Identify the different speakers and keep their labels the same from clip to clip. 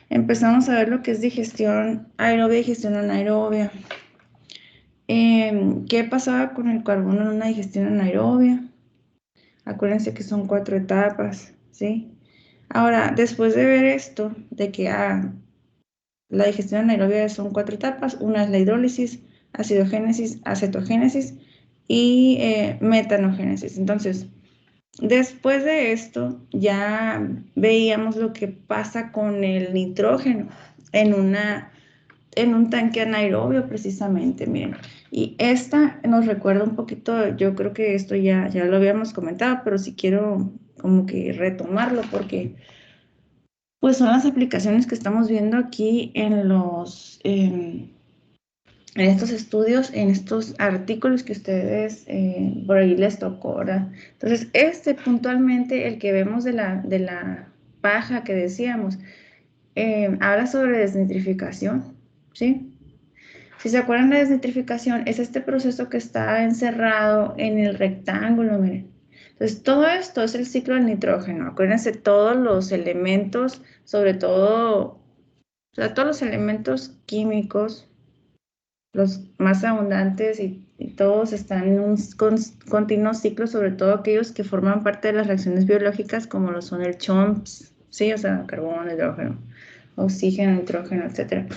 Speaker 1: Empezamos a ver lo que es digestión aerobia y digestión anaerobia. ¿Qué pasaba con el carbono en una digestión anaerobia? Acuérdense que son 4 etapas, ¿sí? Ahora, después de ver esto, de que la digestión anaerobia son 4 etapas, una es la hidrólisis, acidogénesis, acetogénesis y metanogénesis. Entonces, después de esto, ya veíamos lo que pasa con el nitrógeno en un tanque anaerobio precisamente, miren. Y esta nos recuerda un poquito, yo creo que esto ya lo habíamos comentado, pero sí quiero como que retomarlo porque pues son las aplicaciones que estamos viendo aquí en estos estudios, en estos artículos que ustedes por ahí les tocó, ¿verdad? Entonces, puntualmente, el que vemos de la paja que decíamos, habla sobre desnitrificación, ¿sí? Si se acuerdan, la desnitrificación es este proceso que está encerrado en el rectángulo, miren. Entonces, todo esto es el ciclo del nitrógeno. Acuérdense, todos los elementos, sobre todo, o sea, todos los elementos químicos, los más abundantes y todos están en un continuo ciclo, sobre todo aquellos que forman parte de las reacciones biológicas, como lo son el CHOMPS, ¿sí? O sea, carbono, hidrógeno, oxígeno, nitrógeno, etc.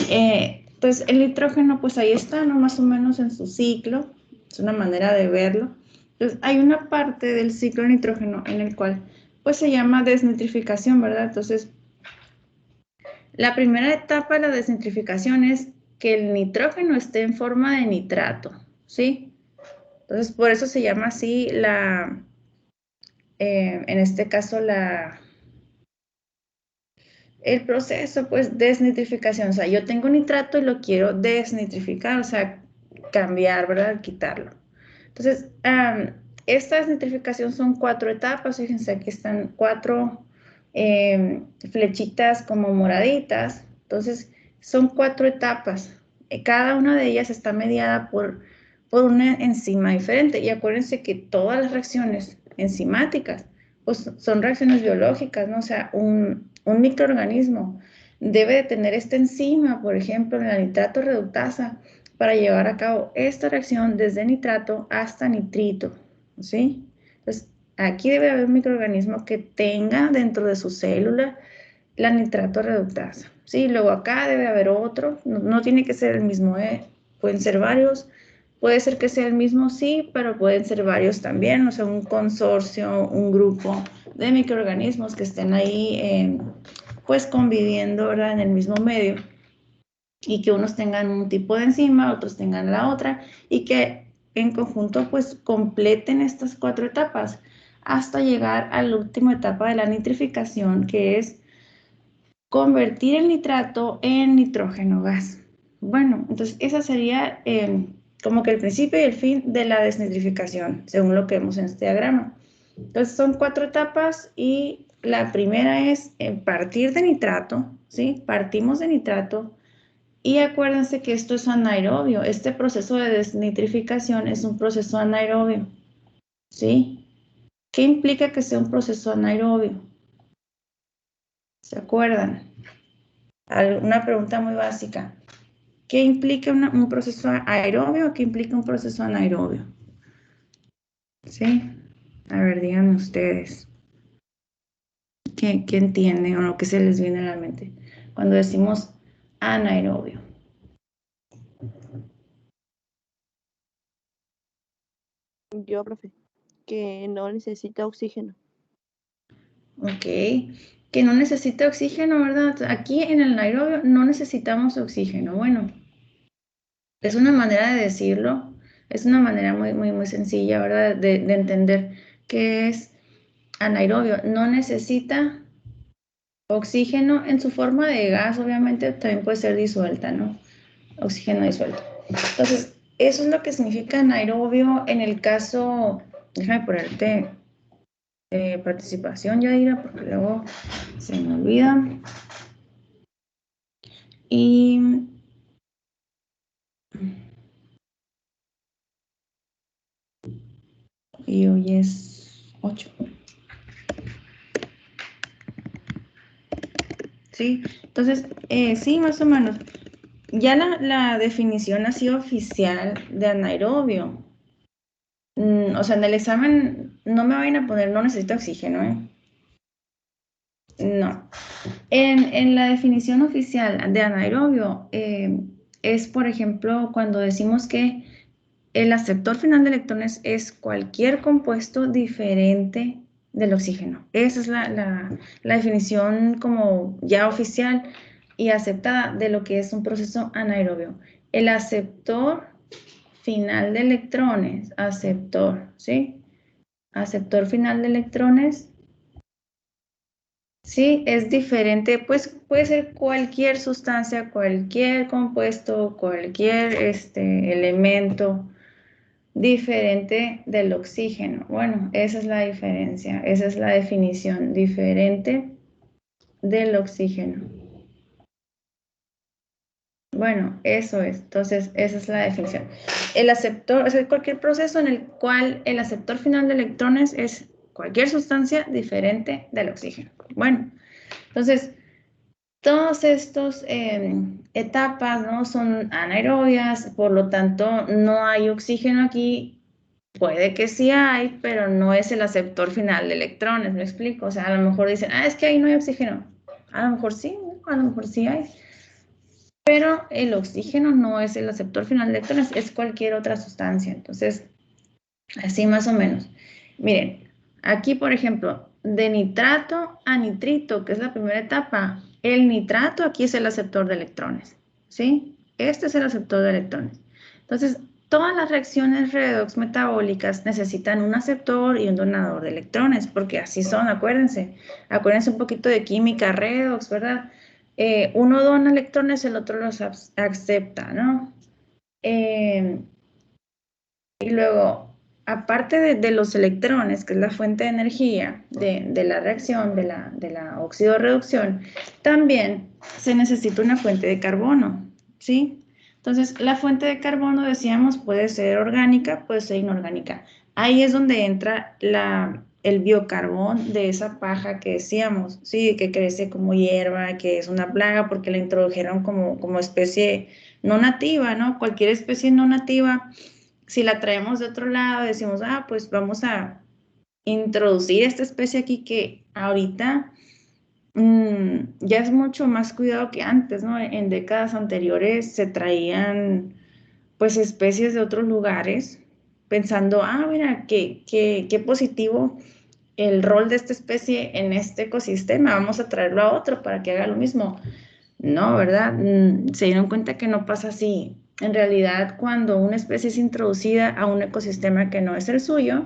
Speaker 1: Entonces, el nitrógeno, pues ahí está, ¿no? Más o menos en su ciclo, es una manera de verlo. Entonces, hay una parte del ciclo del nitrógeno en el cual, pues se llama desnitrificación, ¿verdad? Entonces, la primera etapa de la desnitrificación es que el nitrógeno esté en forma de nitrato, ¿sí? Entonces, por eso se llama así en este caso, el proceso, pues, desnitrificación. O sea, yo tengo nitrato y lo quiero desnitrificar, o sea, cambiar, ¿verdad? Quitarlo. Entonces, esta desnitrificación son 4 etapas. Fíjense, aquí están 4 flechitas como moraditas. Entonces, son 4 etapas. Cada una de ellas está mediada por una enzima diferente. Y acuérdense que todas las reacciones enzimáticas pues, son reacciones biológicas, ¿no? O sea, un microorganismo debe de tener esta enzima, por ejemplo, la nitrato reductasa, para llevar a cabo esta reacción desde nitrato hasta nitrito, ¿sí? Entonces, aquí debe haber un microorganismo que tenga dentro de su célula la nitrato reductasa, ¿sí? Luego acá debe haber otro, no tiene que ser el mismo, pueden ser varios, puede ser que sea el mismo, sí, pero pueden ser varios también, o sea, un consorcio, un grupo de microorganismos que estén ahí, pues conviviendo, ¿verdad? En el mismo medio y que unos tengan un tipo de enzima, otros tengan la otra y que en conjunto pues completen estas 4 etapas hasta llegar a la última etapa de la nitrificación, que es convertir el nitrato en nitrógeno gas. Bueno, entonces esa sería como que el principio y el fin de la desnitrificación, según lo que vemos en este diagrama. Entonces son 4 etapas y la primera es partir de nitrato, ¿sí? Partimos de nitrato y acuérdense que esto es anaerobio. Este proceso de desnitrificación es un proceso anaerobio, ¿sí? ¿Qué implica que sea un proceso anaerobio? ¿Se acuerdan? Una pregunta muy básica. ¿Qué implica un proceso aerobio o qué implica un proceso anaerobio? ¿Sí? A ver, díganme ustedes. ¿Qué entienden o lo que se les viene a la mente cuando decimos anaerobio?
Speaker 2: Yo, profe, que no necesita oxígeno.
Speaker 1: Ok, que no necesita oxígeno, ¿verdad? Aquí en el anaerobio no necesitamos oxígeno. Bueno, es una manera de decirlo, es una manera muy, muy, muy sencilla, ¿verdad? De entender qué es anaerobio. No necesita oxígeno en su forma de gas, obviamente también puede ser disuelta, ¿no? Oxígeno disuelto. Entonces, eso es lo que significa anaerobio en el caso, déjame ponerte participación, Yadira, porque luego se me olvida. Y hoy es 8. ¿sí? Entonces, sí, más o menos. Ya la definición así oficial de anaerobio. O sea, en el examen no me vayan a poner no necesita oxígeno, ¿eh? No. En la definición oficial de anaerobio es, por ejemplo, cuando decimos que el aceptor final de electrones es cualquier compuesto diferente del oxígeno. Esa es la definición como ya oficial y aceptada de lo que es un proceso anaerobio. El aceptor final de electrones, ¿sí? Aceptor final de electrones, sí, es diferente, pues puede ser cualquier sustancia, cualquier compuesto, cualquier elemento diferente del oxígeno. Bueno, esa es la diferencia, esa es la definición, diferente del oxígeno. Bueno, eso es. Entonces, esa es la definición. El aceptor, o sea, cualquier proceso en el cual el aceptor final de electrones es cualquier sustancia diferente del oxígeno. Bueno, entonces, todas estas etapas, ¿no? Son anaerobias, por lo tanto, no hay oxígeno aquí. Puede que sí hay, pero no es el aceptor final de electrones, ¿me explico? O sea, a lo mejor dicen, es que ahí no hay oxígeno. A lo mejor sí, ¿no? A lo mejor sí hay. Pero el oxígeno no es el aceptor final de electrones, es cualquier otra sustancia. Entonces, así más o menos. Miren, aquí, por ejemplo, de nitrato a nitrito, que es la primera etapa, el nitrato aquí es el aceptor de electrones, ¿sí? Este es el aceptor de electrones. Entonces, todas las reacciones redox metabólicas necesitan un aceptor y un donador de electrones, porque así son, acuérdense. Acuérdense un poquito de química redox, ¿verdad? Uno dona electrones, el otro los acepta, ¿no? Y luego, aparte de los electrones, que es la fuente de energía de la reacción, de la oxidorreducción, también se necesita una fuente de carbono, ¿sí? Entonces, la fuente de carbono, decíamos, puede ser orgánica, puede ser inorgánica. Ahí es donde entra el biocarbón de esa paja que decíamos, ¿sí? Que crece como hierba, que es una plaga porque la introdujeron como especie no nativa, ¿no? Cualquier especie no nativa, si la traemos de otro lado, decimos, pues vamos a introducir esta especie aquí que ahorita ya es mucho más cuidado que antes, ¿no? En décadas anteriores se traían pues especies de otros lugares pensando, mira, qué positivo el rol de esta especie en este ecosistema, vamos a traerlo a otro para que haga lo mismo. No, ¿verdad? Se dieron cuenta que no pasa así. En realidad, cuando una especie es introducida a un ecosistema que no es el suyo,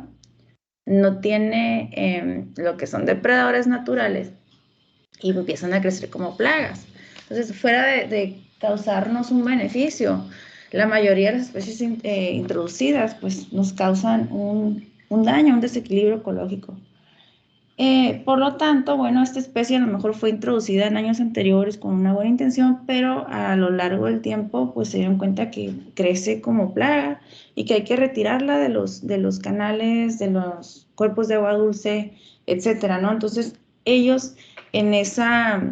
Speaker 1: no tiene lo que son depredadores naturales y empiezan a crecer como plagas. Entonces, fuera de causarnos un beneficio, la mayoría de las especies introducidas pues nos causan un daño, un desequilibrio ecológico. Por lo tanto, bueno, esta especie a lo mejor fue introducida en años anteriores con una buena intención, pero a lo largo del tiempo pues se dieron cuenta que crece como plaga y que hay que retirarla de los canales, de los cuerpos de agua dulce, etcétera, ¿no? Entonces, ellos en esa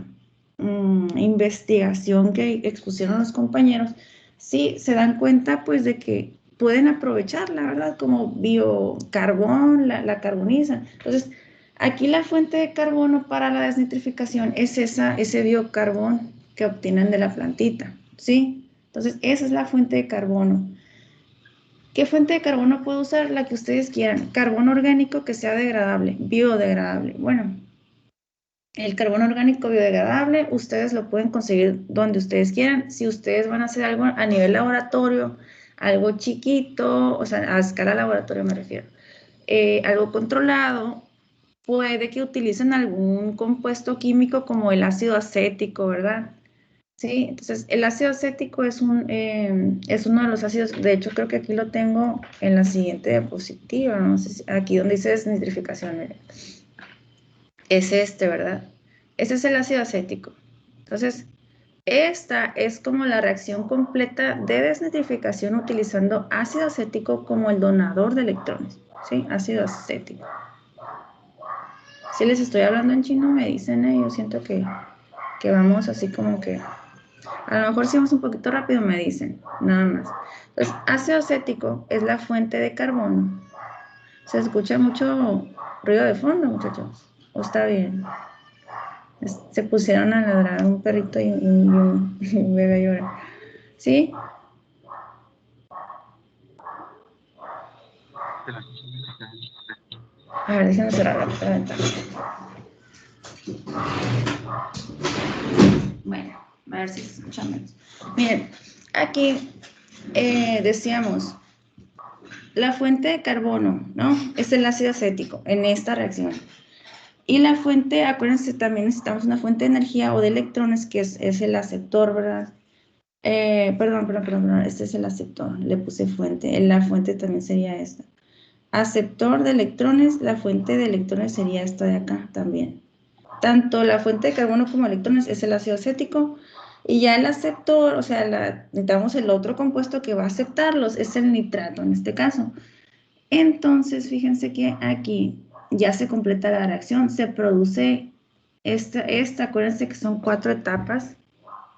Speaker 1: investigación que expusieron los compañeros, sí se dan cuenta pues de que pueden aprovecharla, ¿verdad? Como biocarbón, la carbonizan. Entonces, aquí la fuente de carbono para la desnitrificación es ese biocarbón que obtienen de la plantita, ¿sí? Entonces, esa es la fuente de carbono. ¿Qué fuente de carbono puedo usar? La que ustedes quieran. Carbono orgánico que sea degradable, biodegradable. Bueno, el carbono orgánico biodegradable, ustedes lo pueden conseguir donde ustedes quieran. Si ustedes van a hacer algo a nivel laboratorio, algo chiquito, o sea, a escala laboratorio me refiero, algo controlado, puede que utilicen algún compuesto químico como el ácido acético, ¿verdad? Sí, entonces el ácido acético es uno de los ácidos, de hecho creo que aquí lo tengo en la siguiente diapositiva, no sé aquí donde dice desnitrificación, miren. Es ¿verdad? Ese es el ácido acético. Entonces, esta es como la reacción completa de desnitrificación utilizando ácido acético como el donador de electrones, ¿sí? Ácido acético. Si les estoy hablando en chino, me dicen, yo siento que que vamos así como que, a lo mejor si vamos un poquito rápido me dicen, nada más. Entonces, ácido acético es la fuente de carbono. ¿Se escucha mucho ruido de fondo, muchachos? ¿O está bien? Se pusieron a ladrar un perrito y un bebé a llorar. ¿Sí? A ver, déjenme cerrar la ventana. Bueno, a ver si se escucha menos. Miren, aquí decíamos, la fuente de carbono, ¿no? Es el ácido acético en esta reacción. Y la fuente, acuérdense, también necesitamos una fuente de energía o de electrones, que es el aceptor, ¿verdad? Perdón, este es el aceptor, le puse fuente. La fuente también sería esta. Aceptor de electrones, la fuente de electrones sería esta de acá también. Tanto la fuente de carbono como electrones es el ácido acético, y ya el aceptor, o sea, necesitamos el otro compuesto que va a aceptarlos, es el nitrato en este caso. Entonces, fíjense que aquí ya se completa la reacción, se produce acuérdense que son 4 etapas,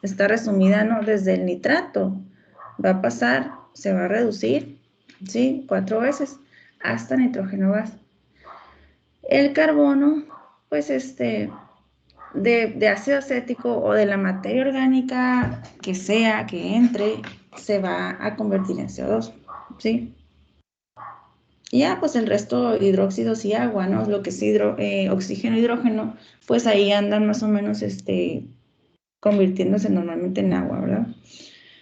Speaker 1: está resumida, ¿no? Desde el nitrato, va a pasar, se va a reducir, ¿sí? 4 veces, hasta nitrógeno gas. El carbono, pues de ácido acético o de la materia orgánica que sea, que entre, se va a convertir en CO2, ¿sí? Y ya, pues el resto, hidróxidos y agua, ¿no? Lo que es oxígeno, hidrógeno, pues ahí andan más o menos, convirtiéndose normalmente en agua, ¿verdad?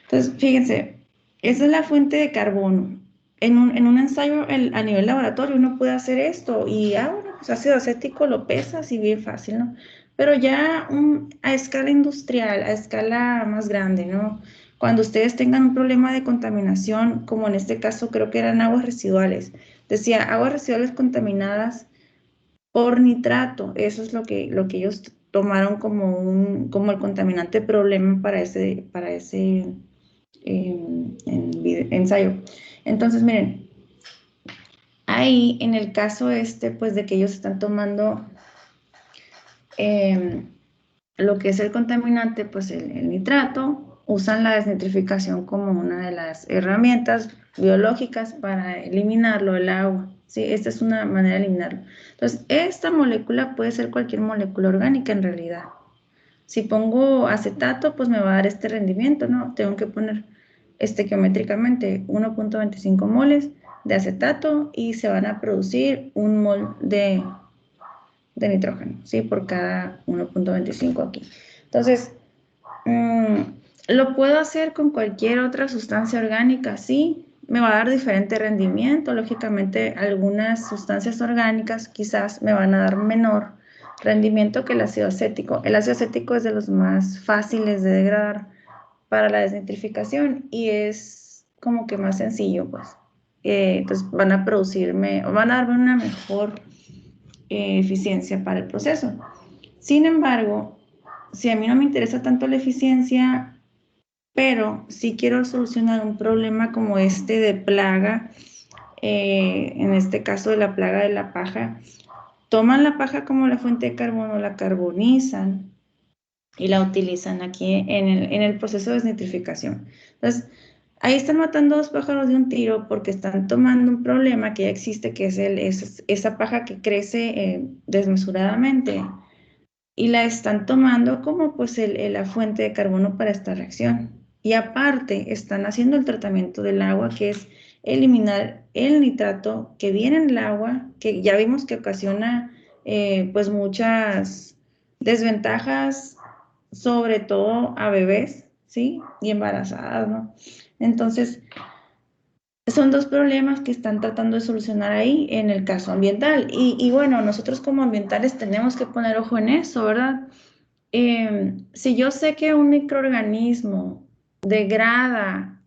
Speaker 1: Entonces, fíjense, esa es la fuente de carbono. En un ensayo a nivel laboratorio uno puede hacer esto y, bueno, pues ácido acético lo pesas y bien fácil, ¿no? Pero ya a escala industrial, a escala más grande, ¿no? Cuando ustedes tengan un problema de contaminación, como en este caso creo que eran aguas residuales, decía aguas residuales contaminadas por nitrato, eso es lo que ellos tomaron como el contaminante problema para ese ensayo. Entonces, miren, ahí en el caso pues de que ellos están tomando lo que es el contaminante, pues el nitrato, usan la desnitrificación como una de las herramientas biológicas para eliminarlo del agua. Sí, esta es una manera de eliminarlo. Entonces, esta molécula puede ser cualquier molécula orgánica en realidad. Si pongo acetato, pues me va a dar este rendimiento, ¿no? Tengo que poner geométricamente 1.25 moles de acetato y se van a producir 1 mol de nitrógeno, ¿sí? Por cada 1.25 aquí. Entonces, ¿lo puedo hacer con cualquier otra sustancia orgánica? Sí, me va a dar diferente rendimiento. Lógicamente, algunas sustancias orgánicas quizás me van a dar menor rendimiento que el ácido acético. El ácido acético es de los más fáciles de degradar para la desnitrificación y es como que más sencillo, pues. Entonces van a darme una mejor eficiencia para el proceso. Sin embargo, si a mí no me interesa tanto la eficiencia, pero si quiero solucionar un problema como este de plaga, en este caso de la plaga de la paja, toman la paja como la fuente de carbono, la carbonizan y la utilizan aquí en el proceso de desnitrificación. Entonces, ahí están matando 2 pájaros de un tiro porque están tomando un problema que ya existe, que es esa paja que crece desmesuradamente, y la están tomando como pues la fuente de carbono para esta reacción. Y aparte están haciendo el tratamiento del agua, que es eliminar el nitrato que viene en el agua, que ya vimos que ocasiona pues muchas desventajas, sobre todo a bebés, ¿sí? Y embarazadas, ¿no? Entonces, son 2 problemas que están tratando de solucionar ahí en el caso ambiental. Y bueno, nosotros como ambientales tenemos que poner ojo en eso, ¿verdad? Si yo sé que un microorganismo degrada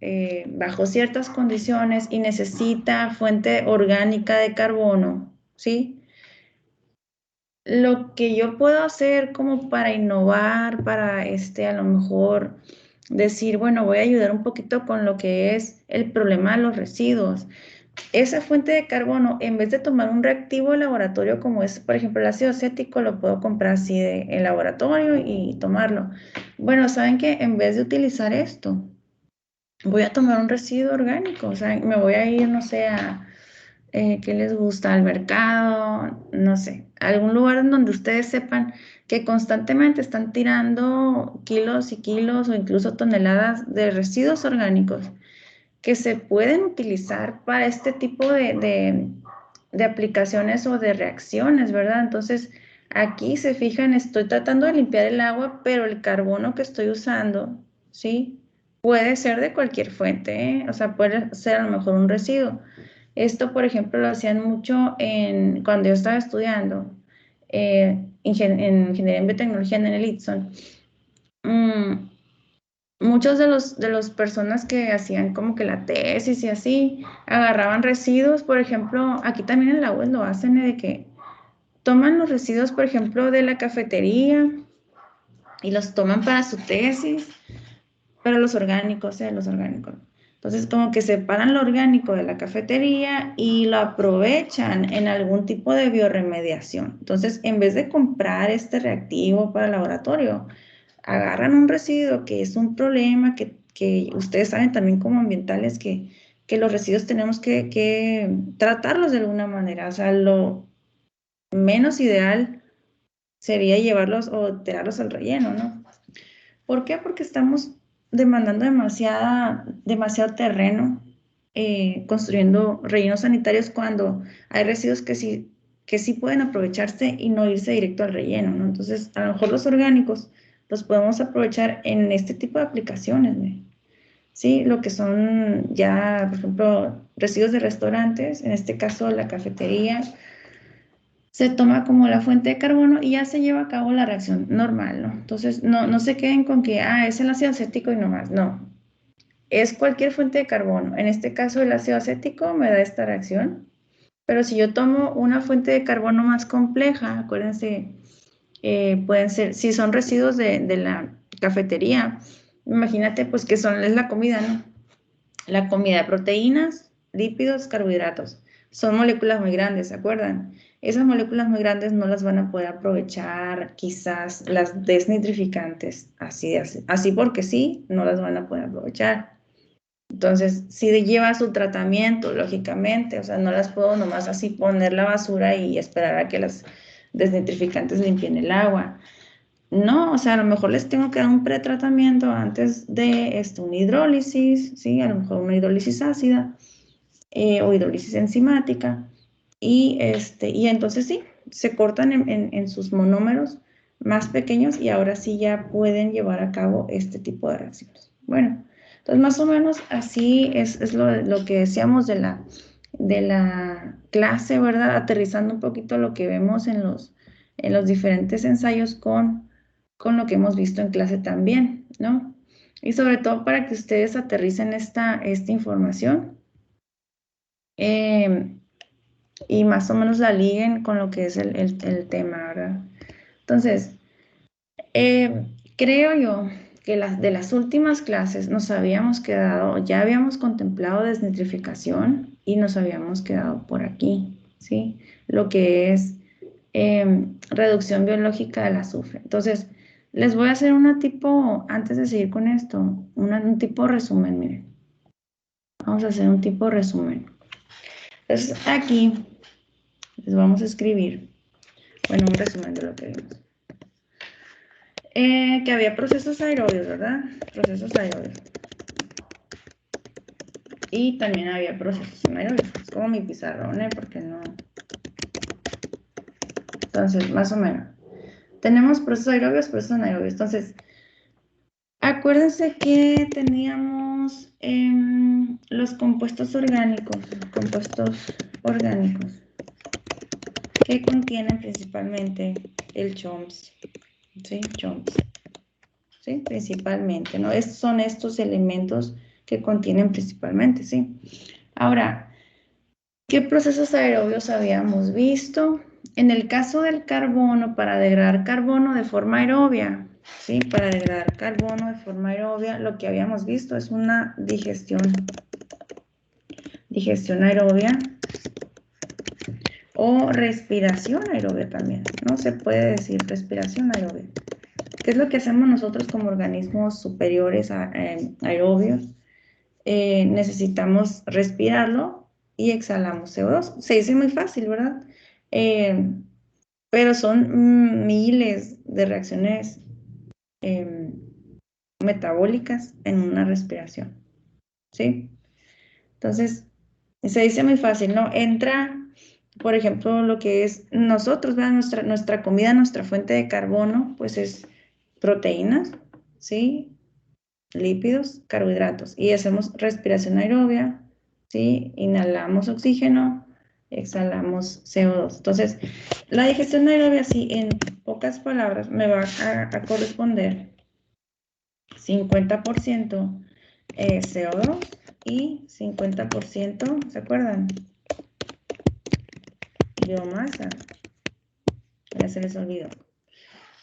Speaker 1: bajo ciertas condiciones y necesita fuente orgánica de carbono, ¿sí? Lo que yo puedo hacer como para innovar, para a lo mejor decir, bueno, voy a ayudar un poquito con lo que es el problema de los residuos. esa fuente de carbono, en vez de tomar un reactivo de laboratorio como es, por ejemplo, el ácido acético, lo puedo comprar así en laboratorio y tomarlo. Bueno, ¿saben qué? En vez de utilizar esto, voy a tomar un residuo orgánico, o sea, me voy a ir, no sé, ¿qué les gusta? Al mercado, no sé, algún lugar en donde ustedes sepan que constantemente están tirando kilos y kilos o incluso toneladas de residuos orgánicos que se pueden utilizar para este tipo de aplicaciones o de reacciones, ¿verdad? Entonces, aquí se fijan, estoy tratando de limpiar el agua, pero el carbono que estoy usando, ¿sí? Puede ser de cualquier fuente, ¿eh? O sea, puede ser a lo mejor un residuo. Esto, por ejemplo, lo hacían mucho cuando yo estaba estudiando en ingeniería en biotecnología en el ITSON. Mm, muchos de los personas que hacían como que la tesis y así, agarraban residuos, por ejemplo, aquí también en la UES lo hacen, de que toman los residuos, por ejemplo, de la cafetería y los toman para su tesis, pero los orgánicos, los orgánicos. Entonces, como que separan lo orgánico de la cafetería y lo aprovechan en algún tipo de bioremediación. Entonces, en vez de comprar este reactivo para el laboratorio, agarran un residuo que es un problema que ustedes saben también como ambientales que los residuos tenemos que tratarlos de alguna manera. O sea, lo menos ideal sería llevarlos o tirarlos al relleno, ¿no? ¿Por qué? Porque estamos demandando demasiado terreno construyendo rellenos sanitarios cuando hay residuos que sí pueden aprovecharse y no irse directo al relleno, ¿no? Entonces, a lo mejor los orgánicos los podemos aprovechar en este tipo de aplicaciones, ¿no? Sí, lo que son ya, por ejemplo, residuos de restaurantes, en este caso la cafetería, se toma como la fuente de carbono y ya se lleva a cabo la reacción normal, ¿no? Entonces, no se queden con que, es el ácido acético y no más, no. Es cualquier fuente de carbono. En este caso, el ácido acético me da esta reacción, pero si yo tomo una fuente de carbono más compleja, acuérdense, pueden ser, si son residuos de la cafetería, imagínate pues que es la comida, ¿no? La comida de proteínas, lípidos, carbohidratos. Son moléculas muy grandes, ¿se acuerdan? Esas moléculas muy grandes no las van a poder aprovechar quizás las desnitrificantes, así porque sí, no las van a poder aprovechar. Entonces, si lleva su tratamiento, lógicamente, o sea, no las puedo nomás así poner la basura y esperar a que las desnitrificantes limpien el agua. No, o sea, a lo mejor les tengo que dar un pretratamiento antes de una hidrólisis, ¿sí? A lo mejor una hidrólisis ácida o hidrólisis enzimática. Y entonces sí, se cortan en sus monómeros más pequeños y ahora sí ya pueden llevar a cabo este tipo de reacciones. Bueno, entonces más o menos así es lo que decíamos de la clase, ¿verdad? Aterrizando un poquito lo que vemos en los diferentes ensayos con lo que hemos visto en clase también, ¿no? Y sobre todo para que ustedes aterricen esta información y más o menos la liguen con lo que es el tema, ¿verdad? Entonces, creo yo que de las últimas clases nos habíamos quedado, ya habíamos contemplado desnitrificación y nos habíamos quedado por aquí, ¿sí? Lo que es reducción biológica del azufre. Entonces, les voy a hacer antes de seguir con esto, un tipo resumen, miren. Vamos a hacer un tipo resumen. Entonces, aquí les vamos a escribir, bueno, un resumen de lo que vimos. Que había procesos aerobios, ¿verdad? Procesos aerobios. Y también había procesos anaerobios. Es como mi pizarrón, porque no. Entonces, más o menos. Tenemos procesos aerobios, procesos anaerobios. Entonces, acuérdense que teníamos los compuestos orgánicos. Compuestos orgánicos. Que contienen principalmente el CHOMS. ¿Sí? CHOMS. ¿Sí? Principalmente, ¿no? Son estos elementos que contienen principalmente, ¿sí? Ahora, ¿qué procesos aerobios habíamos visto? En el caso del carbono, para degradar carbono de forma aerobia, ¿sí? Para degradar carbono de forma aerobia, lo que habíamos visto es una digestión digestión aerobia o respiración aerobia también. No se puede decir respiración aerobia. ¿Qué es lo que hacemos nosotros como organismos superiores aerobios? Necesitamos respirarlo y exhalamos CO2. Se dice muy fácil, ¿verdad? Pero son miles de reacciones metabólicas en una respiración, ¿sí? Entonces, se dice muy fácil, ¿no? Entra, por ejemplo, lo que es nosotros, ¿verdad? Nuestra comida, nuestra fuente de carbono, pues es proteínas, ¿sí? Lípidos, carbohidratos. Y hacemos respiración aerobia, ¿sí? Inhalamos oxígeno, exhalamos CO2. Entonces, la digestión aerobia, sí, en pocas palabras, me va a corresponder 50% CO2 y 50%, ¿se acuerdan? Biomasa. Ya se les olvidó.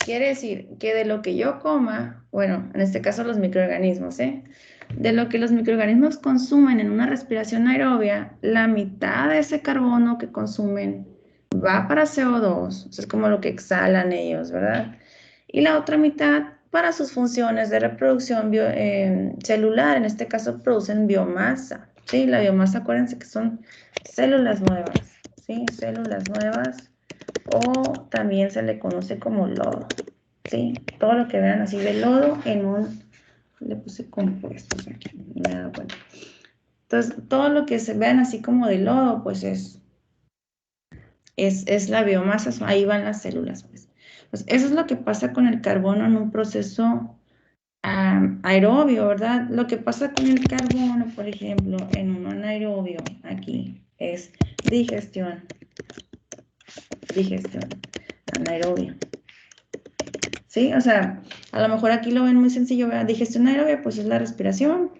Speaker 1: Quiere decir que de lo que yo coma, bueno, en este caso los microorganismos, de lo que los microorganismos consumen en una respiración aerobia, la mitad de ese carbono que consumen va para CO2, eso es como lo que exhalan ellos, ¿verdad? Y la otra mitad para sus funciones de reproducción celular, en este caso producen biomasa, ¿sí? La biomasa, acuérdense que son células nuevas, ¿sí? Células nuevas, o también se le conoce como lodo, ¿sí? Todo lo que vean así de lodo en un... Le puse compuestos aquí, no me he dado cuenta. Entonces, todo lo que se vean así como de lodo, pues es la biomasa, ahí van las células, pues. Pues eso es lo que pasa con el carbono en un proceso aerobio, ¿verdad? Lo que pasa con el carbono, por ejemplo, en un anaerobio, aquí, es digestión, anaerobia. ¿Sí? O sea, a lo mejor aquí lo ven muy sencillo, ¿verdad? Digestión aerobia, pues es la respiración,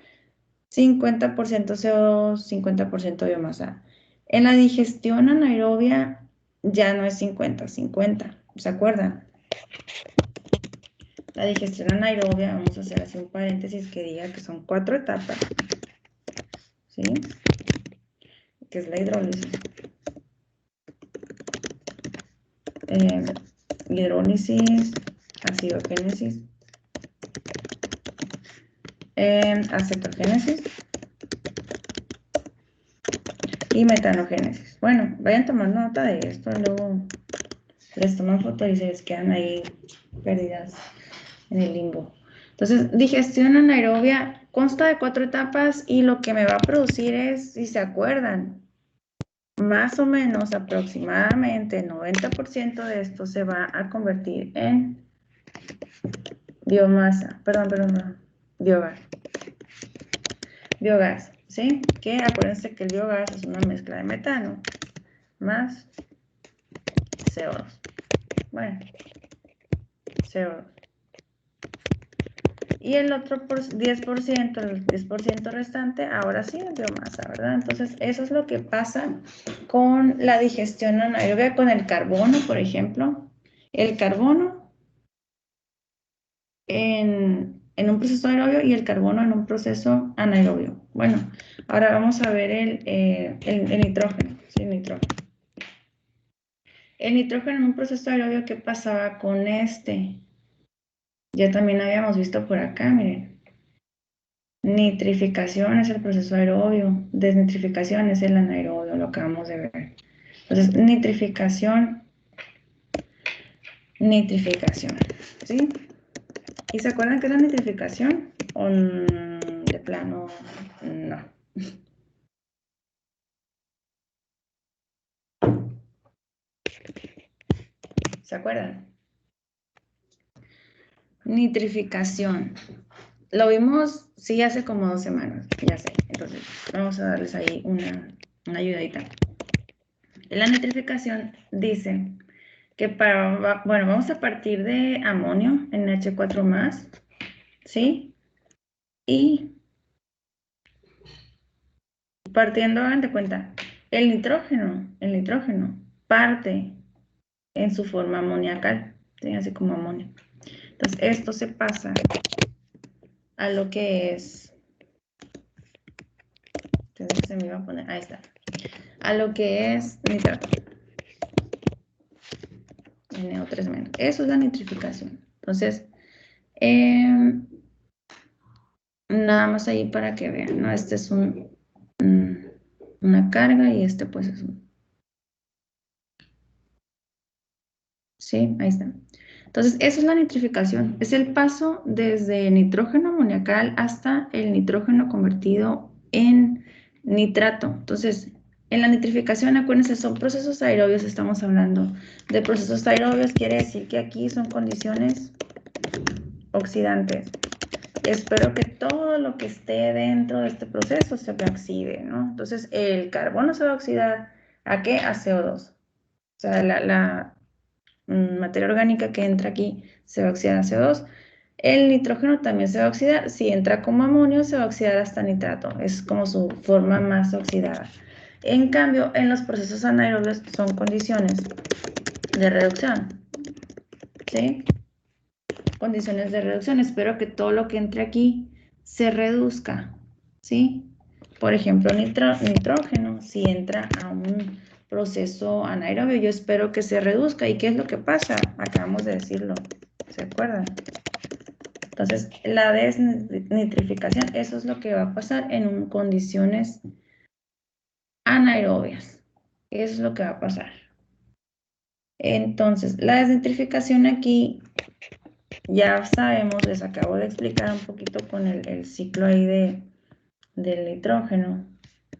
Speaker 1: 50% CO2, 50% biomasa. En la digestión anaerobia ya no es 50-50, ¿se acuerdan? La digestión anaerobia, vamos a hacer así un paréntesis que diga que son 4 etapas, ¿sí? Que es la hidrólisis. Hidrólisis, acidogénesis, acetogénesis y metanogénesis. Bueno, vayan tomando nota de esto, luego les toman foto y se les quedan ahí perdidas en el limbo. Entonces, digestión anaerobia consta de 4 etapas y lo que me va a producir es, si se acuerdan, más o menos aproximadamente 90% de esto se va a convertir en biomasa, biogás. Biogás, ¿sí? Que acuérdense que el biogás es una mezcla de metano más CO2. Bueno, CO2. Y el otro 10%, el 10% restante, ahora sí es biomasa, ¿verdad? Entonces, eso es lo que pasa con la digestión anaerobia, con el carbono, por ejemplo. El carbono en un proceso aerobio y el carbono en un proceso anaerobio. Bueno, ahora vamos a ver el nitrógeno. Sí, nitrógeno. El nitrógeno en un proceso aerobio, ¿qué pasaba con este? Ya también habíamos visto por acá, miren. Nitrificación es el proceso aerobio, desnitrificación es el anaerobio, lo acabamos de ver. Entonces, nitrificación, ¿sí? ¿Y se acuerdan qué es la nitrificación? ¿O de plano no? ¿Se acuerdan? Nitrificación. Lo vimos, sí, hace como 2 semanas, ya sé. Entonces, vamos a darles ahí una ayudadita. La nitrificación dice que bueno, vamos a partir de amonio, NH4+, ¿sí? Y partiendo, hagan de cuenta, el nitrógeno parte en su forma amoniacal, ¿sí? Así como amonio. Entonces, esto se pasa a lo que es Entonces se me iba a poner, ahí está. A lo que es nitrato. NO3 menos. Eso es la nitrificación. Entonces, nada más ahí para que vean, ¿no? Este es una carga y este pues es un... Sí, ahí está. Entonces, eso es la nitrificación. Es el paso desde nitrógeno amoniacal hasta el nitrógeno convertido en nitrato. Entonces, en la nitrificación, acuérdense, son procesos aerobios, estamos hablando de procesos aerobios, quiere decir que aquí son condiciones oxidantes. Espero que todo lo que esté dentro de este proceso se oxide, ¿no? Entonces, el carbono se va a oxidar, ¿a qué? A CO2. O sea, la materia orgánica que entra aquí se va a oxidar a CO2. El nitrógeno también se va a oxidar. Si entra como amonio, se va a oxidar hasta nitrato. Es como su forma más oxidada. En cambio, en los procesos anaerobios son condiciones de reducción. ¿Sí? Condiciones de reducción. Espero que todo lo que entre aquí se reduzca. ¿Sí? Por ejemplo, nitrógeno, si entra a un proceso anaerobio, yo espero que se reduzca. ¿Y qué es lo que pasa? Acabamos de decirlo. ¿Se acuerdan? Entonces, la desnitrificación, eso es lo que va a pasar en condiciones anaerobias. Eso es lo que va a pasar. Entonces, la desnitrificación aquí, ya sabemos, les acabo de explicar un poquito con el ciclo ahí del nitrógeno,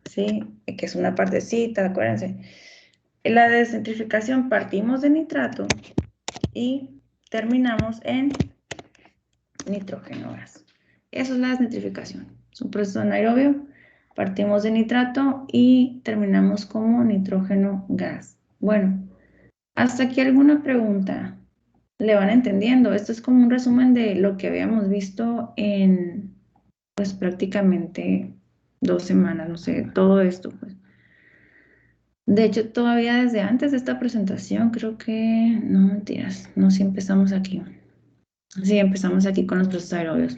Speaker 1: ¿sí? Que es una partecita, acuérdense. En la desnitrificación partimos de nitrato y terminamos en nitrógeno gas. Eso es la desnitrificación. Es un proceso anaerobio. Partimos de nitrato y terminamos como nitrógeno gas. Bueno, hasta aquí alguna pregunta. ¿Le van entendiendo? Esto es como un resumen de lo que habíamos visto en, pues prácticamente 2 semanas, no sé, todo esto, pues. De hecho, todavía desde antes de esta presentación, creo que, no mentiras, no, sí empezamos aquí. Sí, empezamos aquí con los procesos aerobios.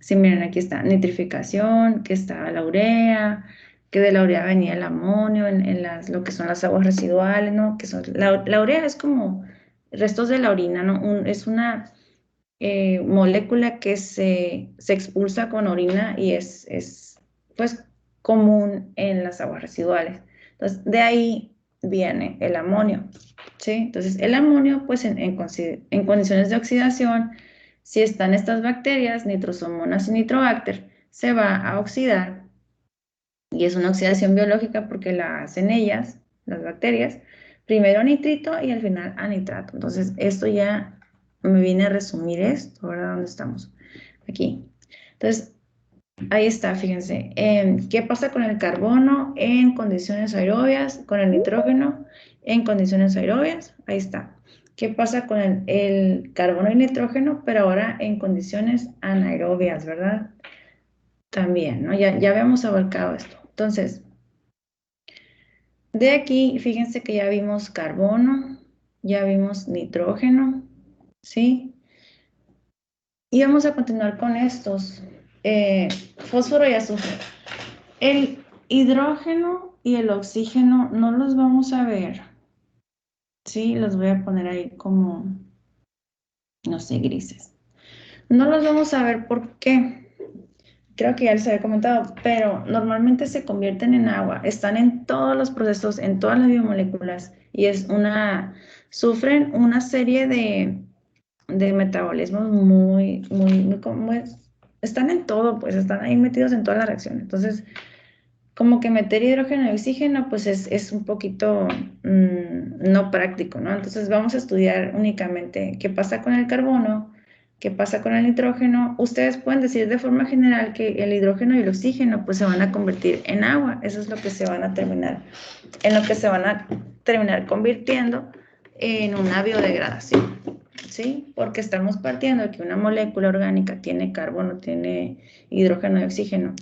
Speaker 1: Sí, miren, aquí está nitrificación, que está la urea, que de la urea venía el amonio en lo que son las aguas residuales, ¿no? Que son, la urea es como restos de la orina, ¿no? Es una molécula que se expulsa con orina y es pues común en las aguas residuales. Entonces, de ahí viene el amonio, ¿sí? Entonces, el amonio, pues en condiciones de oxidación, si están estas bacterias, nitrosomonas y nitrobacter, se va a oxidar y es una oxidación biológica porque la hacen ellas, las bacterias, primero a nitrito y al final a nitrato. Entonces, esto ya me viene a resumir esto, ¿verdad? ¿Dónde estamos? Aquí. Entonces, ahí está, fíjense. ¿Qué pasa con el carbono en condiciones aerobias? Con el nitrógeno en condiciones aerobias. Ahí está. ¿Qué pasa con el carbono y nitrógeno, pero ahora en condiciones anaerobias, ¿verdad? También, ¿no? Ya habíamos abarcado esto. Entonces, de aquí, fíjense que ya vimos carbono, ya vimos nitrógeno, ¿sí? Y vamos a continuar con estos, fósforo y azufre. El hidrógeno y el oxígeno no los vamos a ver, ¿sí? Los voy a poner ahí como, no sé, grises. No los vamos a ver, ¿por qué? Creo que ya les había comentado, pero normalmente se convierten en agua, están en todos los procesos, en todas las biomoléculas, y sufren una serie de metabolismos están en todo, pues están ahí metidos en todas las reacciones. Entonces, como que meter hidrógeno y oxígeno, pues es un poquito no práctico, ¿no? Entonces vamos a estudiar únicamente qué pasa con el carbono, qué pasa con el nitrógeno. Ustedes pueden decir de forma general que el hidrógeno y el oxígeno pues se van a convertir en agua. Eso es lo que se van a terminar, en lo que se van a terminar convirtiendo en una biodegradación, ¿sí? Porque estamos partiendo de que una molécula orgánica tiene carbono, tiene hidrógeno y oxígeno.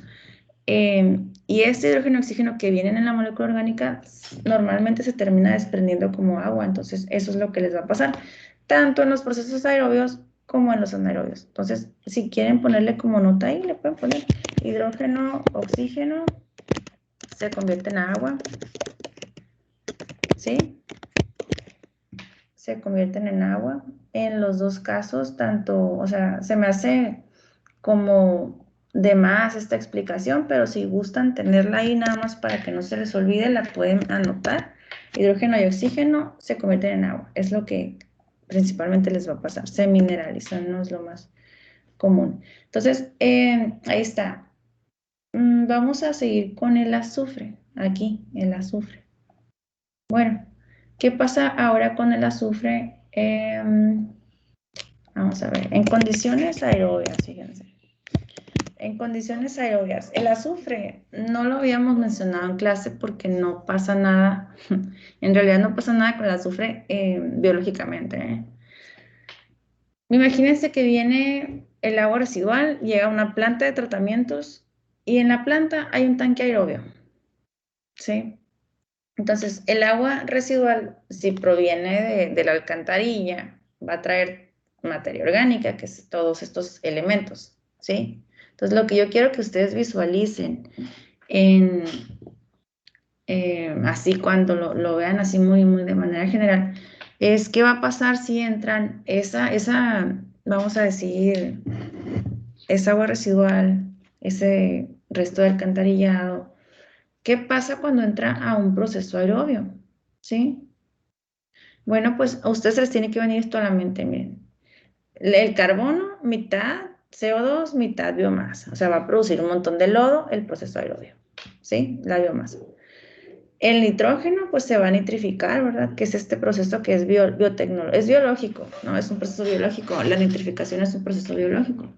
Speaker 1: Y este hidrógeno y oxígeno que vienen en la molécula orgánica normalmente se termina desprendiendo como agua, entonces eso es lo que les va a pasar, tanto en los procesos aerobios como en los anaerobios. Entonces, si quieren ponerle como nota ahí, le pueden poner hidrógeno, oxígeno se convierte en agua, ¿sí? Se convierten en agua. En los dos casos, tanto, o sea, se me hace como de más esta explicación, pero si gustan tenerla ahí nada más para que no se les olvide, la pueden anotar. Hidrógeno y oxígeno se convierten en agua. Es lo que principalmente les va a pasar. Se mineralizan, no es lo más común. Entonces, ahí está. Vamos a seguir con el azufre. Aquí, el azufre. Bueno, ¿qué pasa ahora con el azufre? Vamos a ver, en condiciones aerobias, fíjense. En condiciones aerobias, el azufre no lo habíamos mencionado en clase porque no pasa nada, en realidad no pasa nada con el azufre biológicamente. Imagínense que viene el agua residual, llega a una planta de tratamientos y en la planta hay un tanque aerobio, ¿sí? Entonces, el agua residual, si proviene de la alcantarilla, va a traer materia orgánica, que es todos estos elementos, ¿sí? Entonces, lo que yo quiero que ustedes visualicen así cuando lo vean así muy de manera general, es qué va a pasar si entran vamos a decir, esa agua residual, ese resto de alcantarillado. ¿Qué pasa cuando entra a un proceso aerobio? ¿Sí? Bueno, pues a ustedes les tiene que venir esto a la mente, miren. El carbono, mitad CO2, mitad biomasa. O sea, va a producir un montón de lodo el proceso aerobio. ¿Sí? La biomasa. El nitrógeno, pues se va a nitrificar, ¿verdad? Que es este proceso que es es biológico, ¿no? Es un proceso biológico. La nitrificación es un proceso biológico.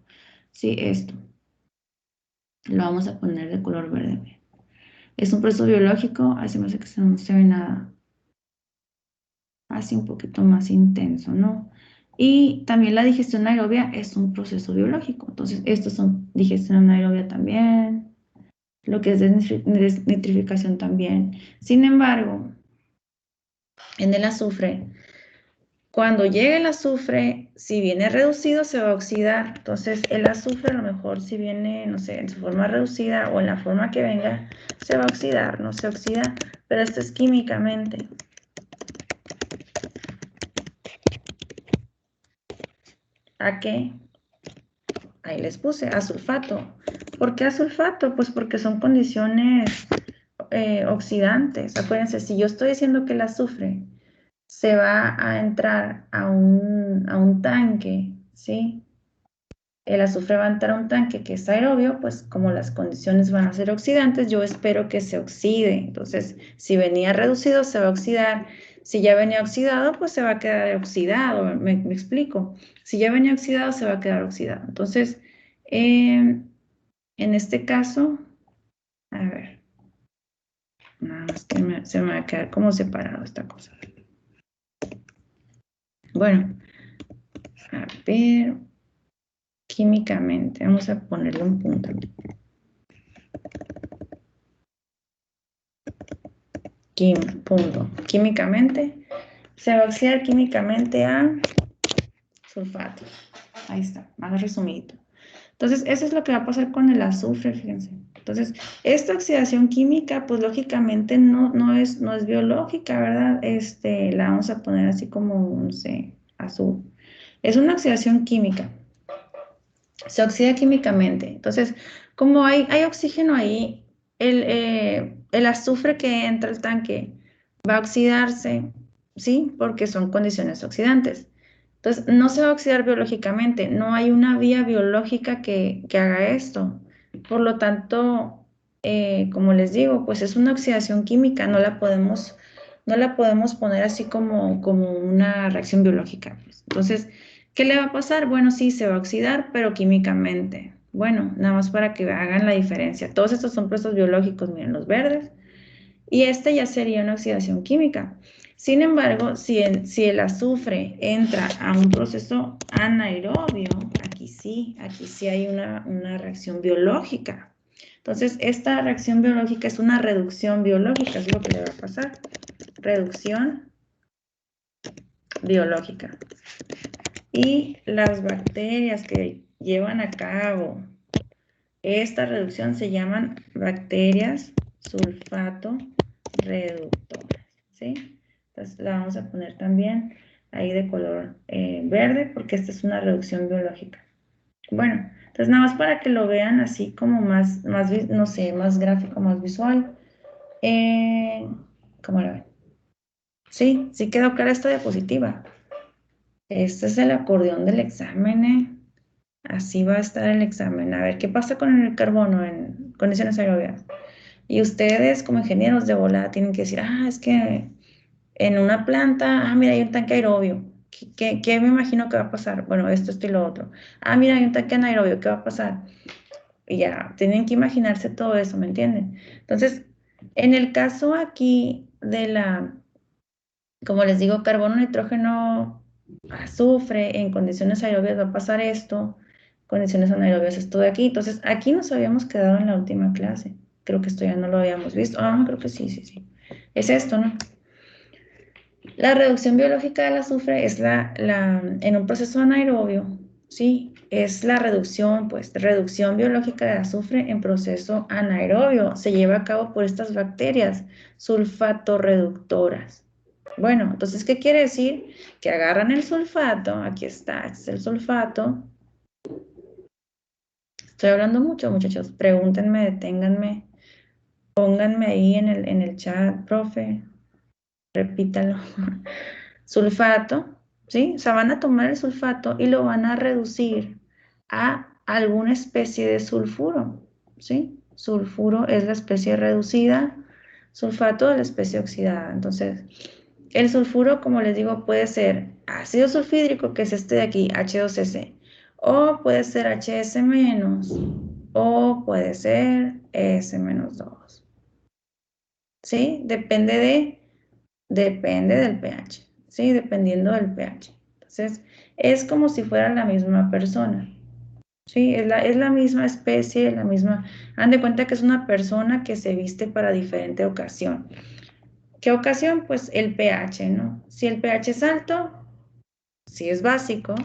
Speaker 1: Sí, esto. Lo vamos a poner de color verde. Es un proceso biológico. Así me hace que no se ve nada. Así un poquito más intenso, ¿no? Y también la digestión aerobia es un proceso biológico. Entonces, estos son digestión aerobia también, lo que es desnitrificación también. Sin embargo, en el azufre, cuando llegue el azufre, si viene reducido, se va a oxidar. Entonces, el azufre a lo mejor si viene, no sé, en su forma reducida o en la forma que venga, se va a oxidar, no se oxida, pero esto es químicamente. ¿A qué? Ahí les puse a sulfato. ¿Por qué a sulfato? Pues porque son condiciones oxidantes. Acuérdense, si yo estoy diciendo que el azufre se va a entrar a un tanque, ¿sí? El azufre va a entrar a un tanque que es aerobio, pues como las condiciones van a ser oxidantes, yo espero que se oxide. Entonces, si venía reducido, se va a oxidar. Si ya venía oxidado, pues se va a quedar oxidado. ¿Me explico? Si ya venía oxidado, se va a quedar oxidado. Entonces, en este caso, a ver, nada más que se me va a quedar como separado esta cosa. Bueno, a ver, químicamente, vamos a ponerle un punto. Punto. Químicamente, se va a oxidar químicamente a sulfato. Ahí está, más resumido. Entonces, eso es lo que va a pasar con el azufre, fíjense. Entonces, esta oxidación química, pues lógicamente no es biológica, ¿verdad? La vamos a poner así como, no sé, azul. Es una oxidación química. Se oxida químicamente. Entonces, como hay oxígeno ahí, el azufre que entra al tanque va a oxidarse, ¿sí? Porque son condiciones oxidantes. Entonces, no se va a oxidar biológicamente, no hay una vía biológica que haga esto. Por lo tanto, como les digo, pues es una oxidación química, no la podemos poner así como una reacción biológica, pues. Entonces, ¿qué le va a pasar? Bueno, sí, se va a oxidar, pero químicamente. Bueno, nada más para que hagan la diferencia. Todos estos son procesos biológicos, miren, los verdes. Y este ya sería una oxidación química. Sin embargo, si el azufre entra a un proceso anaerobio, aquí sí hay una reacción biológica. Entonces, esta reacción biológica es una reducción biológica, es lo que le va a pasar. Reducción biológica. Y las bacterias que llevan a cabo esta reducción se llaman bacterias sulfato reductoras, ¿sí? Entonces la vamos a poner también ahí de color verde porque esta es una reducción biológica. Bueno, entonces nada más para que lo vean así como más no sé, más gráfico, más visual. ¿Cómo lo ven? Sí, sí quedó clara esta diapositiva. Este es el acordeón del examen, Así va a estar el examen. A ver, ¿qué pasa con el carbono en condiciones aerobias? Y ustedes como ingenieros de volada tienen que decir, es que en una planta, mira, hay un tanque aerobio. ¿Qué me imagino que va a pasar? Bueno, esto y lo otro. Mira, hay un tanque anaerobio, ¿qué va a pasar? Y ya, tienen que imaginarse todo eso, ¿me entienden? Entonces, en el caso aquí de como les digo, carbono, nitrógeno, azufre, en condiciones aerobias va a pasar esto, condiciones anaerobias esto de aquí. Entonces, aquí nos habíamos quedado en la última clase. Creo que esto ya no lo habíamos visto. Creo que sí. Es esto, ¿no? La reducción biológica del azufre es en un proceso anaerobio, ¿sí? Es la reducción biológica del azufre en proceso anaerobio. Se lleva a cabo por estas bacterias sulfatorreductoras. Bueno, entonces, ¿qué quiere decir? Que agarran el sulfato, aquí está, este es el sulfato. Estoy hablando mucho, muchachos. Pregúntenme, deténganme, pónganme ahí en el chat, profe, repítalo. Sulfato, ¿sí? O sea, van a tomar el sulfato y lo van a reducir a alguna especie de sulfuro, ¿sí? Sulfuro es la especie reducida, sulfato es la especie oxidada. Entonces, el sulfuro, como les digo, puede ser ácido sulfídrico, que es este de aquí, H2S, o puede ser HS-, o puede ser S-2. ¿Sí? Depende del pH, ¿sí? Dependiendo del pH. Entonces, es como si fuera la misma persona, ¿sí? Es la misma especie, la misma. Han de cuenta que es una persona que se viste para diferente ocasión. ¿Qué ocasión? Pues el pH, ¿no? Si el pH es alto, si es básico,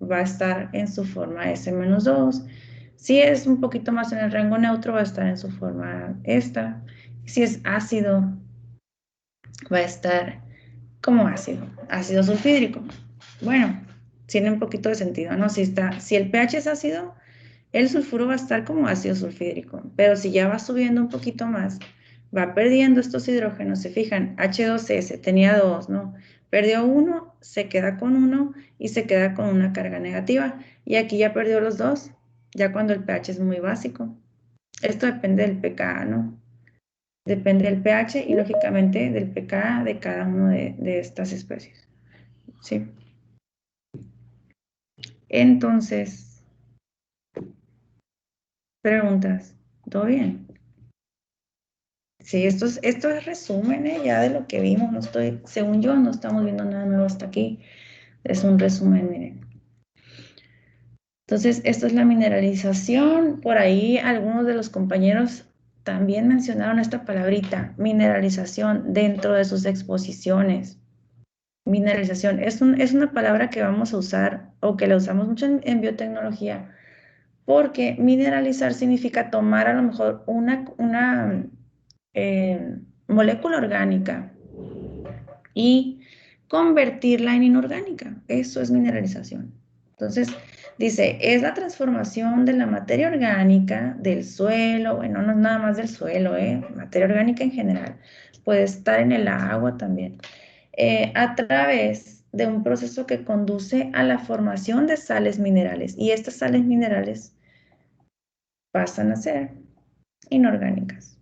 Speaker 1: va a estar en su forma S-2. Si es un poquito más en el rango neutro, va a estar en su forma esta. Si es ácido, va a estar como ácido sulfídrico. Bueno, tiene un poquito de sentido, ¿no? Si el pH es ácido, el sulfuro va a estar como ácido sulfídrico, pero si ya va subiendo un poquito más, va perdiendo estos hidrógenos, se fijan, H2S tenía 2, ¿no? Perdió 1, se queda con 1 y se queda con una carga negativa. Y aquí ya perdió los 2, ya cuando el pH es muy básico. Esto depende del pK, ¿no? Depende del pH y lógicamente del pK de cada una de estas especies. ¿Sí? Entonces, preguntas. ¿Todo bien? Sí, esto es resumen ya de lo que vimos. Según yo, no estamos viendo nada nuevo hasta aquí. Es un resumen, miren. Entonces, esto es la mineralización. Por ahí algunos de los compañeros también mencionaron esta palabrita, mineralización, dentro de sus exposiciones. Mineralización es una palabra que vamos a usar o que la usamos mucho en biotecnología, porque mineralizar significa tomar a lo mejor una molécula orgánica y convertirla en inorgánica. Eso es mineralización. Entonces, dice, es la transformación de la materia orgánica del suelo, bueno, no es nada más del suelo, materia orgánica en general, puede estar en el agua también, a través de un proceso que conduce a la formación de sales minerales. Y estas sales minerales pasan a ser inorgánicas.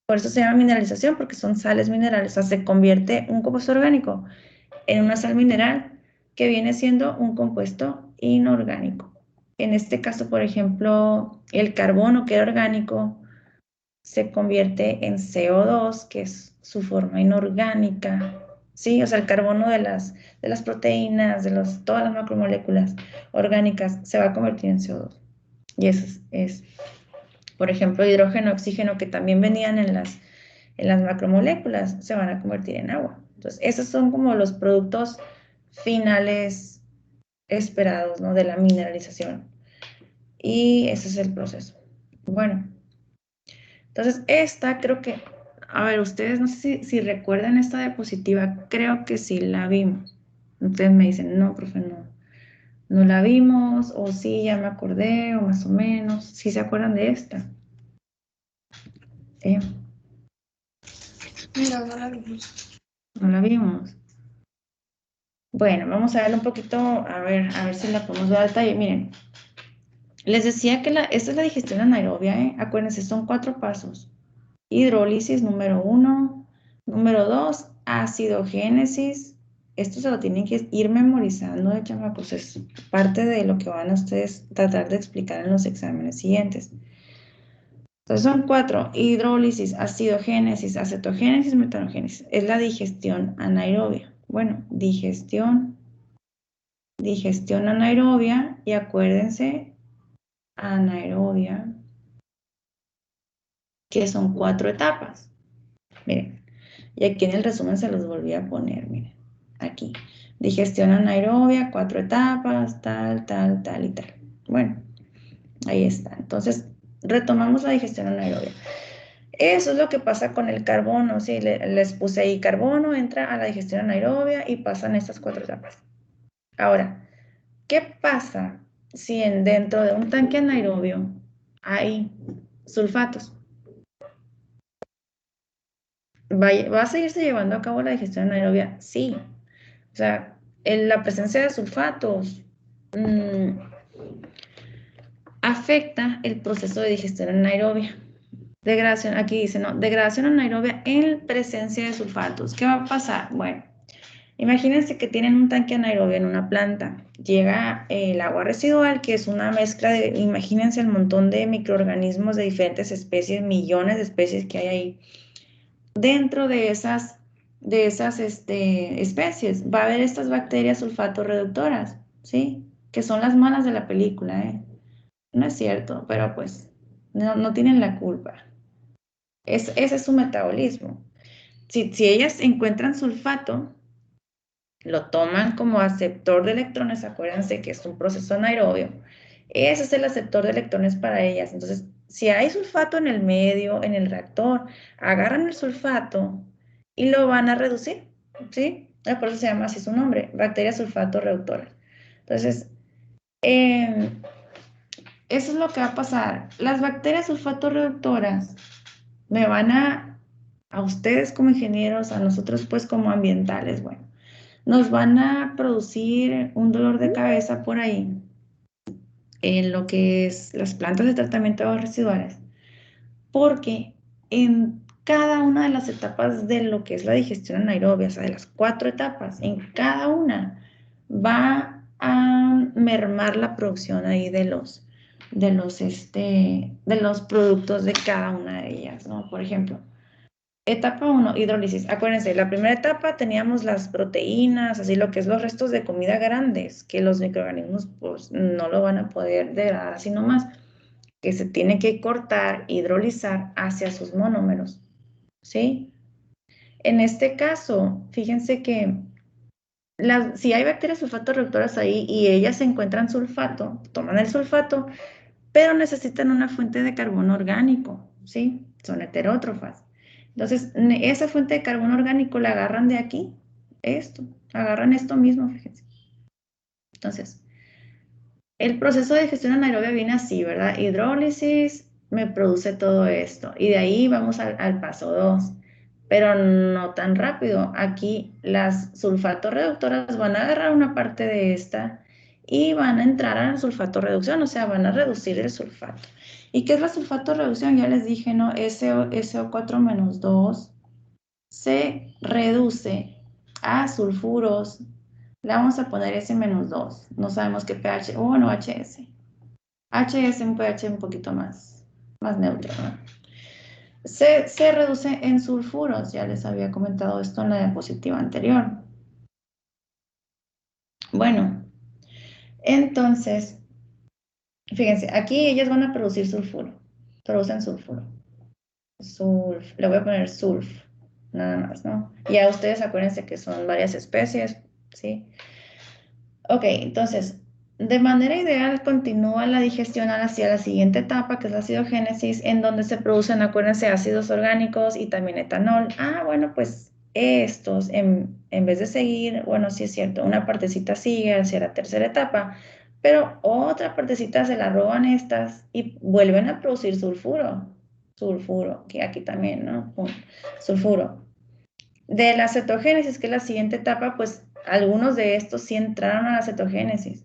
Speaker 1: Por eso se llama mineralización, porque son sales minerales. O sea, se convierte un compuesto orgánico en una sal mineral que viene siendo un compuesto inorgánico. En este caso, por ejemplo, el carbono, que era orgánico, se convierte en CO2, que es su forma inorgánica. Sí, o sea, el carbono de las proteínas, todas las macromoléculas orgánicas, se va a convertir en CO2. Y eso es por ejemplo, hidrógeno, oxígeno, que también venían en las macromoléculas, se van a convertir en agua. Entonces, esos son como los productos finales esperados, ¿no? De la mineralización. Y ese es el proceso. Bueno, Entonces, esta creo que, a ver, ustedes no sé si recuerdan esta diapositiva, creo que sí la vimos. Ustedes me dicen, no, profe, no la vimos, o sí, ya me acordé, o más o menos. ¿Sí se acuerdan de esta? ¿Sí?
Speaker 2: No la vimos.
Speaker 1: No la vimos. Bueno, vamos a ver un poquito, a ver si la podemos ver al detalle. Miren, les decía que esta es la digestión anaerobia, ¿eh? Acuérdense, son 4 pasos. Hidrólisis número 1, número 2, acidogénesis. Esto se lo tienen que ir memorizando, de chamacos, es parte de lo que van a ustedes tratar de explicar en los exámenes siguientes. Entonces son 4, hidrólisis, acidogénesis, acetogénesis, metanogénesis. Es la digestión anaerobia. Bueno, digestión anaerobia, y acuérdense, anaerobia, que son 4 etapas. Miren, y aquí en el resumen se los volví a poner, miren, aquí. Digestión anaerobia, 4 etapas, tal y tal. Bueno, ahí está. Entonces, retomamos la digestión anaerobia. Eso es lo que pasa con el carbono, ¿sí? Les puse ahí carbono, entra a la digestión anaerobia y pasan estas 4 etapas. Ahora, ¿qué pasa si dentro de un tanque anaerobio hay sulfatos? ¿Va a seguirse llevando a cabo la digestión anaerobia? Sí. O sea, la presencia de sulfatos afecta el proceso de digestión anaerobia. Degradación, aquí dice, no, degradación anaerobia en presencia de sulfatos. ¿Qué va a pasar? Bueno, imagínense que tienen un tanque anaerobio en una planta. Llega el agua residual, que es una mezcla de, imagínense el montón de microorganismos de diferentes especies, millones de especies que hay ahí. Dentro de esas especies va a haber estas bacterias sulfato reductoras, ¿sí? Que son las malas de la película, ¿eh? No es cierto, pero pues no tienen la culpa. Ese es su metabolismo. Si ellas encuentran sulfato, lo toman como aceptor de electrones, acuérdense que es un proceso anaerobio. Ese es el aceptor de electrones para ellas. Entonces, si hay sulfato en el medio, en el reactor, agarran el sulfato y lo van a reducir, ¿sí? Por eso se llama así su nombre, bacterias sulfato reductoras. Entonces, eso es lo que va a pasar. Las bacterias sulfato reductoras me van a ustedes como ingenieros, a nosotros pues como ambientales, bueno, nos van a producir un dolor de cabeza por ahí en lo que es las plantas de tratamiento de aguas residuales, porque en cada una de las etapas de lo que es la digestión anaerobia, o sea, de las 4 etapas, en cada una va a mermar la producción ahí de los productos de cada una de ellas, ¿no? Por ejemplo, etapa 1, hidrólisis. Acuérdense, la primera etapa teníamos las proteínas, así lo que es los restos de comida grandes, que los microorganismos pues no lo van a poder degradar así nomás, que se tiene que cortar, hidrolizar hacia sus monómeros, ¿sí? En este caso, fíjense que si hay bacterias sulfato reductoras ahí y ellas encuentran sulfato, toman el sulfato, pero necesitan una fuente de carbono orgánico, ¿sí? Son heterótrofas. Entonces, esa fuente de carbono orgánico la agarran de aquí, agarran esto mismo, fíjense. Entonces, el proceso de digestión anaerobia viene así, ¿verdad? Hidrólisis me produce todo esto, y de ahí vamos al paso 2, pero no tan rápido. Aquí las sulfato reductoras van a agarrar una parte de esta y van a entrar a la sulfato reducción, o sea, van a reducir el sulfato. ¿Y qué es la sulfato reducción? Ya les dije, ¿no? SO4 menos 2 se reduce a sulfuros. Le vamos a poner S-2. No sabemos qué pH. Bueno, HS. HS un pH un poquito más neutro, ¿no? Se reduce en sulfuros. Ya les había comentado esto en la diapositiva anterior. Bueno, entonces, fíjense, aquí ellas van a producir sulfuro. Producen sulfuro. Le voy a poner sulf, nada más, ¿no? Ya ustedes acuérdense que son varias especies, ¿sí? Ok, entonces, De manera ideal, continúa la digestión hacia la siguiente etapa, que es la acidogénesis, en donde se producen, acuérdense, ácidos orgánicos y también etanol. Ah, bueno, pues estos, en vez de seguir, bueno, sí es cierto, una partecita sigue hacia la tercera etapa, pero otra partecita se la roban estas y vuelven a producir sulfuro, que aquí también, ¿no? Sulfuro. De la cetogénesis, que es la siguiente etapa, pues algunos de estos sí entraron a la cetogénesis.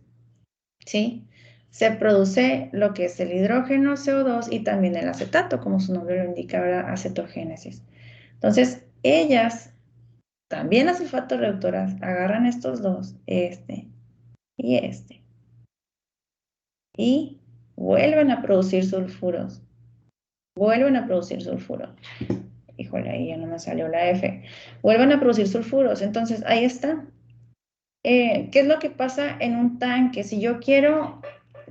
Speaker 1: ¿Sí? Se produce lo que es el hidrógeno, CO2 y también el acetato, como su nombre lo indica, ¿verdad? Acetogénesis. Entonces, ellas, también las sulfatorreductoras, agarran estos dos, este, y vuelven a producir sulfuros. Vuelven a producir sulfuro. Híjole, ahí ya no me salió la F. Vuelven a producir sulfuros. Entonces, ahí está. ¿Qué es lo que pasa en un tanque? Si yo quiero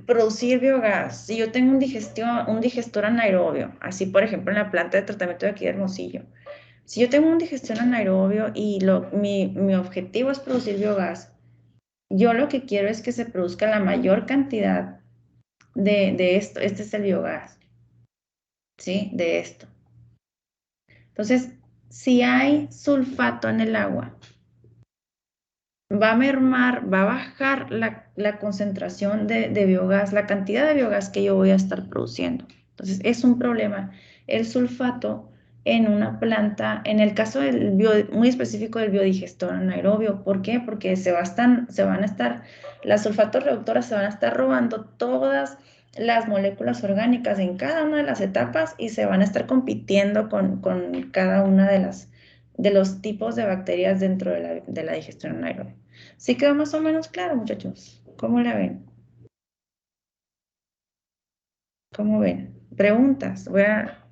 Speaker 1: producir biogás, si yo tengo un digestor anaerobio, así por ejemplo en la planta de tratamiento de aquí de Hermosillo, si yo tengo un digestor anaerobio y mi objetivo es producir biogás, yo lo que quiero es que se produzca la mayor cantidad de esto. Este es el biogás, ¿sí? De esto. Entonces, si hay sulfato en el agua, va a mermar, va a bajar la concentración de biogás, la cantidad de biogás que yo voy a estar produciendo. Entonces, es un problema. El sulfato en una planta, en el caso muy específico del biodigestor anaerobio, ¿por qué? Porque las sulfatos reductoras se van a estar robando todas las moléculas orgánicas en cada una de las etapas y se van a estar compitiendo con cada una de los tipos de bacterias dentro de la digestión anaerobia. ¿Sí quedó más o menos claro, muchachos? ¿Cómo la ven? ¿Cómo ven? Preguntas. Voy a